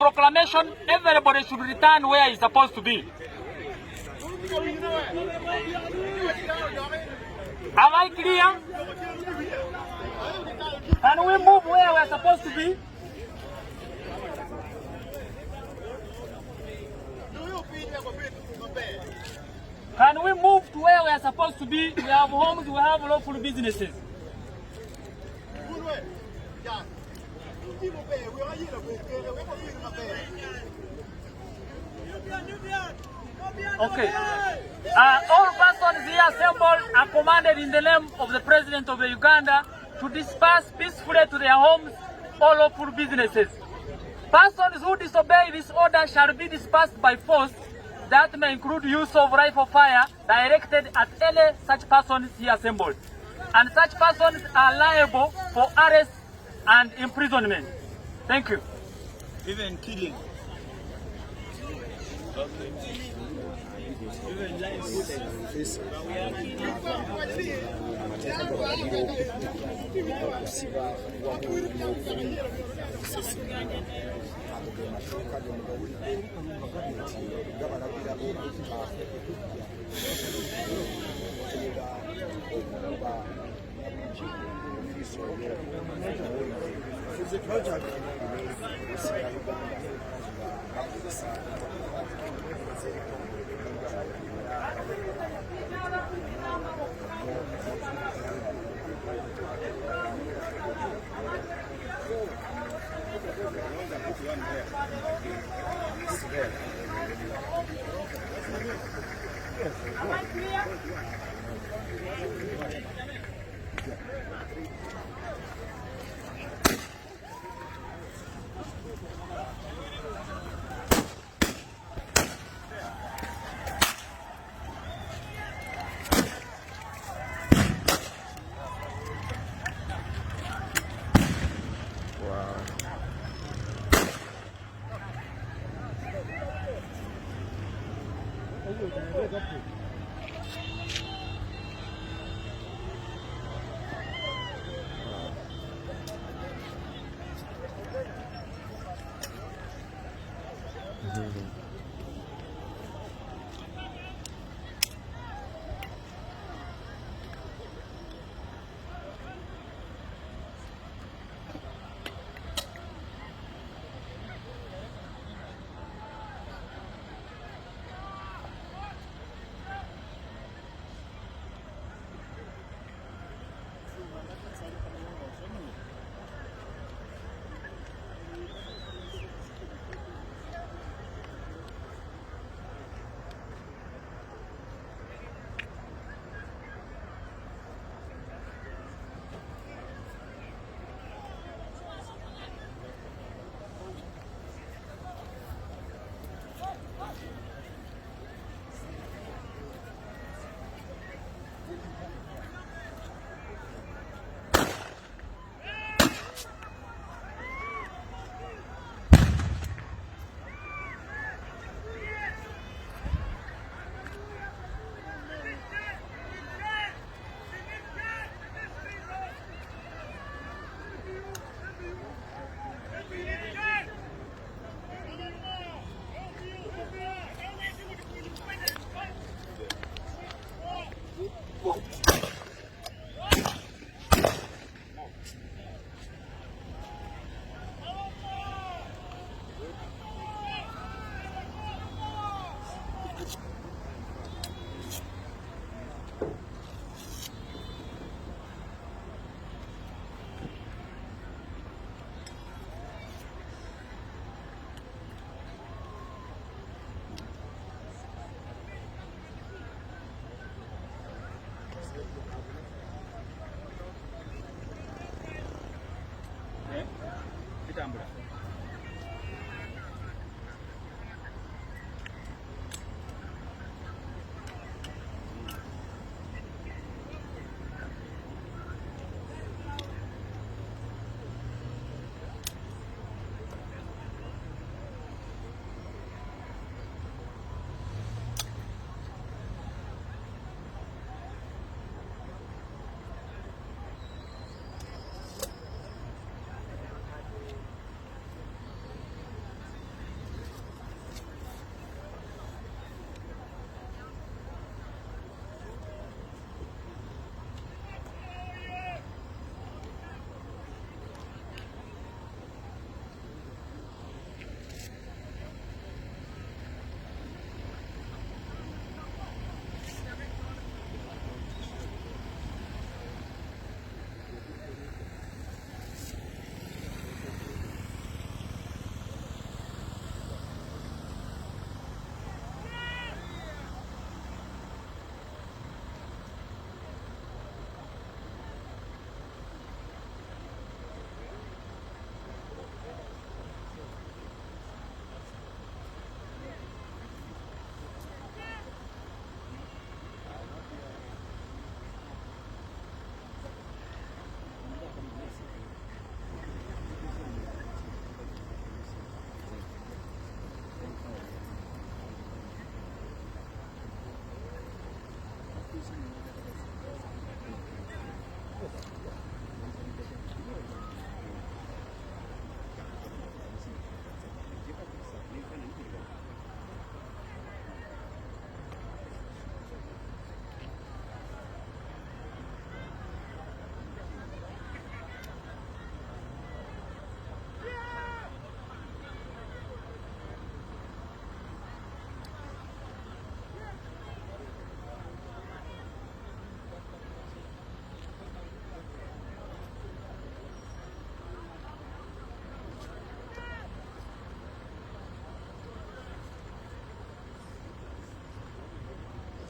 Proclamation, everybody should return where he's supposed to be. Am I clear? Can we move where we're supposed to be? Can we move to where we are supposed to be? We have homes, we have lawful businesses. Okay. All persons here assembled are commanded in the name of the President of Uganda to disperse peacefully to their homes or lawful businesses. Persons who disobey this order shall be dispersed by force. That may include use of rifle fire directed at any such persons here assembled. And such persons are liable for arrest and imprisonment. Thank you. Even killing. Okay. Even life. Am I clear? Mm-hmm.